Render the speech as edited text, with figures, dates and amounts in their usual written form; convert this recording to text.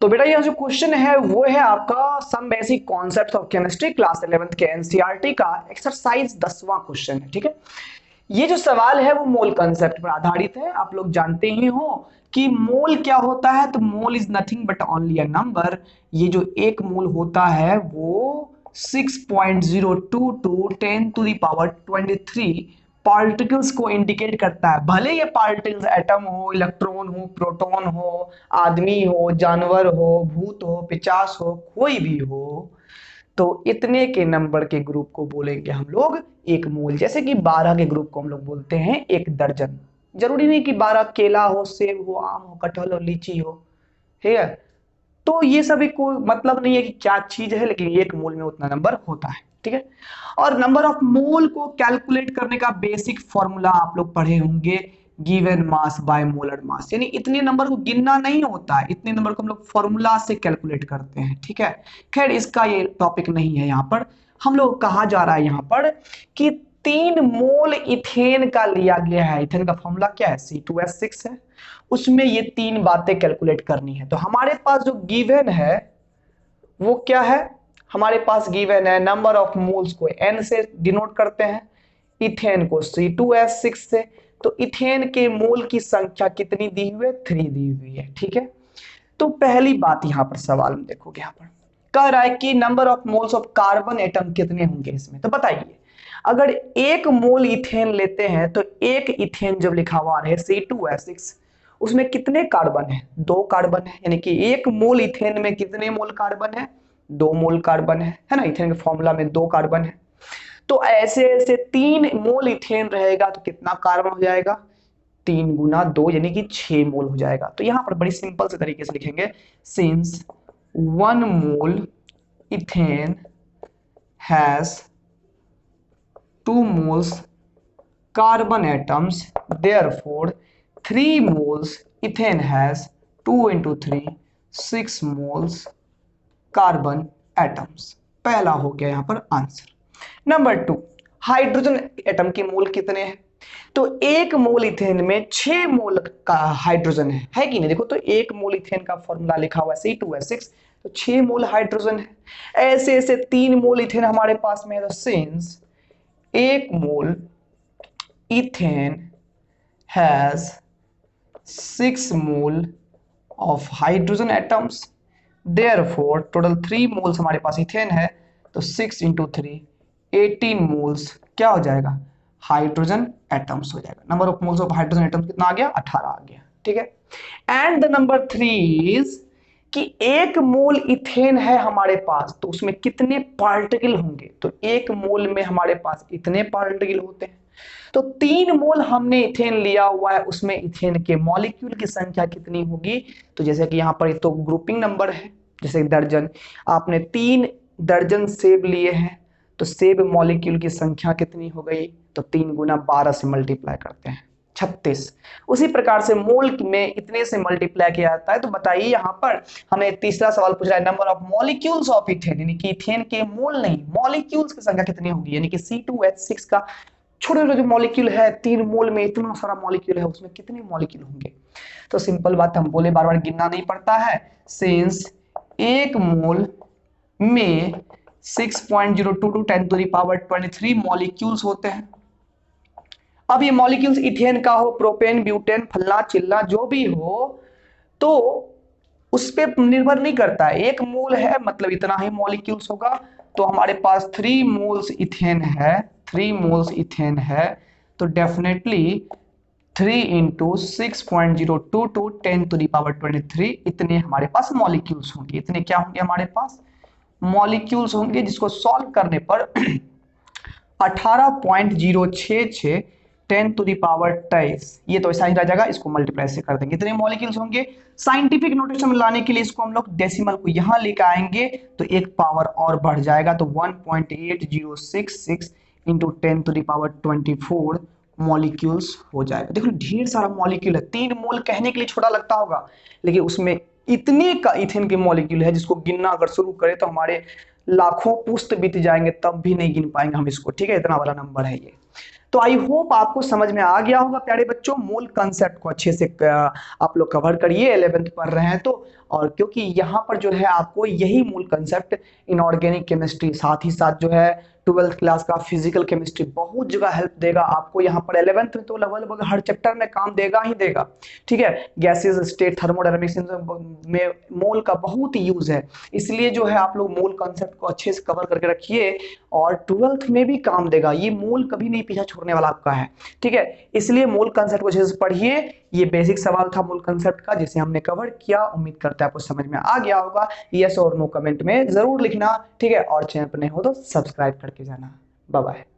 तो बेटा ये जो क्वेश्चन है वो है आपका some basic concepts of chemistry class 11th के एनसीईआरटी का एक्सरसाइज 10वां क्वेश्चन है। ठीक है, ये जो सवाल है वो मोल कंसेप्ट पर आधारित है। आप लोग जानते ही हो कि मोल क्या होता है, तो mole is nothing but only a number. ये जो एक मोल होता है वो 6.022 10 टू द पावर 23 पार्टिकल्स को इंडिकेट करता है। भले ये पार्टिकल्स एटम हो, इलेक्ट्रॉन हो, प्रोटॉन हो, आदमी हो, जानवर हो, भूत हो, पिचास हो, कोई भी हो, तो इतने के नंबर के ग्रुप को बोलेंगे हम लोग एक मोल। जैसे कि 12 के ग्रुप को हम लोग बोलते हैं एक दर्जन। जरूरी नहीं कि 12 केला हो, सेब हो, आम हो, कटहल हो, लीची हो, ठीक है। तो ये सभी कोई मतलब नहीं है कि क्या चीज है, लेकिन एक मोल में उतना नंबर होता है। ठीक है, और नंबर ऑफ मोल को कैलकुलेट करने का बेसिक फॉर्मूला आप लोग पढ़े होंगे, given mass by molar mass. यानी इतने नंबर को गिनना नहीं होता है, इतने नंबर को हम लोग फॉर्मूला से कैलकुलेट करते हैं। ठीक है, खैर इसका ये टॉपिक नहीं है। यहाँ पर हम लोग कहा जा रहा है यहाँ पर कि 3 मोल इथेन का लिया गया है। इथेन का फॉर्मूला क्या है, C2H6 है। उसमें ये 3 बातें कैलकुलेट करनी है। तो हमारे पास जो गिवन है वो क्या है, हमारे पास गिवन है नंबर ऑफ मोल्स को n से डिनोट करते हैं, इथेन को C2H6 से। तो इथेन के मोल की संख्या कितनी दी हुई है, 3 दी हुई है। ठीक है, तो पहली बात यहां पर सवाल में देखोगे, यहां पर कह रहा है कि number of moles of carbon atom कितने होंगे इसमें। तो बताइए, अगर 1 मोल इथेन लेते हैं तो एक इथेन जब लिखा हुआ है C2H6, उसमें कितने कार्बन है, 2 कार्बन है। यानी कि 1 मोल इथेन में कितने मोल कार्बन है, 2 मोल कार्बन है ना। इथेन के फॉर्मूला में 2 कार्बन है। तो ऐसे ऐसे 3 मोल इथेन रहेगा तो कितना कार्बन हो जाएगा, 3 गुना 2 यानी कि 6 मोल हो जाएगा। तो यहां पर बड़ी सिंपल से तरीके से लिखेंगे, since 1 mole ethane has 2 moles carbon atoms, therefore 3 moles ethane has 2 into 3 6 moles carbon atoms। पहला हो गया यहां पर आंसर। नंबर 2, हाइड्रोजन एटम के मोल कितने हैं। तो 1 मोल इथेन में 6 मोल का हाइड्रोजन है कि नहीं। देखो तो 1 मोल इथेन का फॉर्मूला लिखा हुआ है C2H6, तो 6 मोल हाइड्रोजन है। ऐसे ऐसे 3 मोल इथेन हमारे पास में है। तो since 1 mole ethane has 6 mole of hydrogen atoms, therefore total 3 moles हमारे पास इथेन है। तो 6 इंटू 3 18 मोल्स क्या हो जाएगा, हाइड्रोजन एटम्स हो जाएगा। Number of moles of hydrogen atoms कितना आ गया, 18 आ गया। ठीक है, एंड द नंबर 3 इज कि 1 मोल इथेन है हमारे पास, तो उसमें कितने पार्टिकल होंगे। तो 1 मोल में हमारे पास इतने पार्टिकल होते हैं। तो 3 मोल हमने इथेन लिया हुआ है, उसमें इथेन के मॉलिक्यूल की संख्या कितनी होगी। तो जैसे कि यहाँ पर तो ग्रुपिंग नंबर है, जैसे दर्जन, आपने 3 दर्जन सेब लिए हैं, तो सेब मॉलिक्यूल की संख्या कितनी हो गई, तो 3 गुना 12 से मल्टीप्लाई करते हैं 36। उसी प्रकार से मोल में इतने से मल्टीप्लाई किया जाता है। तो बताइए यहाँ पर हमें तीसरा सवाल पूछ रहा है, number of molecules of ethane, यानी कि इथेन के मोल नहीं, मॉलिक्यूल्स की संख्या कितनी होगी। यानी कि C2H6 का छोटे छोटे जो मॉलिक्यूल है, 3 मोल में इतना सारा मॉलिक्यूल है, उसमें कितने मॉलिक्यूल होंगे। तो सिंपल बात, हम बोले बार बार गिनना नहीं पड़ता है। सिंस 1 मोल में 6.022 10 टू द पावर 23 मॉलिक्यूल्स होते हैं। अब ये मॉलिक्यूल्स इथेन का हो, प्रोपेन, ब्यूटेन, फल्ला चिल्ला जो भी हो, तो उस पर निर्भर नहीं करता है। 1 मोल है मतलब इतना ही मॉलिक्यूल्स होगा। तो हमारे पास 3 मोल्स इथेन है, 3 मोल्स इथेन है, तो definitely 3 into 6.022 10 to the power 23 इतने हमारे पास मॉलिक्यूल्स होंगे। इतने क्या होंगे हमारे पास मॉलिक्यूल्स होंगे, जिसको सॉल्व करने पर 18.066 10 टू द पावर 23, ये तो ऐसा ही रह जाएगा, इसको मल्टीप्लाई से कर देंगे, इतने मॉलिक्यूल्स होंगे। साइंटिफिक नोटेशन में लाने के लिए इसको हम लोग डेसिमल को यहां लेकर आएंगे, तो एक पावर और बढ़ जाएगा, तो 1.8066 into 10 to the power 24 molecules हो जाएगा। देखो ढेर सारा मॉलिक्यूल है, 3 मोल कहने के लिए छोटा लगता होगा, लेकिन उसमें इतने का इथेन के मॉलिक्यूल है, जिसको गिनना अगर शुरू करें तो हमारे लाखों पुस्त बीत जाएंगे, तब भी नहीं गिन पाएंगे हम इसको। ठीक है, इतना वाला नंबर है ये। तो आई होप आपको समझ में आ गया होगा प्यारे बच्चों। मोल कंसेप्ट को अच्छे से आप लोग कवर करिए, 11th पढ़ रहे हैं तो। और क्योंकि यहाँ पर जो है आपको यही मूल कंसेप्ट इनऑर्गेनिक केमिस्ट्री, साथ ही साथ जो है 12th क्लास का फिजिकल केमिस्ट्री बहुत जगह हेल्प देगा आपको। यहाँ पर 11th में तो लगभग हर चैप्टर में काम देगा ही देगा, ठीक है। गैसेस स्टेट, थर्मोडायनामिक्स में मोल का बहुत यूज है, इसलिए जो है आप लोग मूल कॉन्सेप्ट को अच्छे से कवर करके रखिए और 12th में भी काम देगा। ये मूल कभी नहीं पीछा छोड़ने वाला आपका है, ठीक है। इसलिए मूल कॉन्सेप्ट को अच्छे से पढ़िए। ये बेसिक सवाल था मूल कॉन्सेप्ट का जिसे हमने कवर किया। उम्मीद करते हैं आपको समझ में आ गया होगा। यस और नो कमेंट में जरूर लिखना, ठीक है। और चैनल पर नहीं हो तो सब्सक्राइब करके जाना। Bye bye.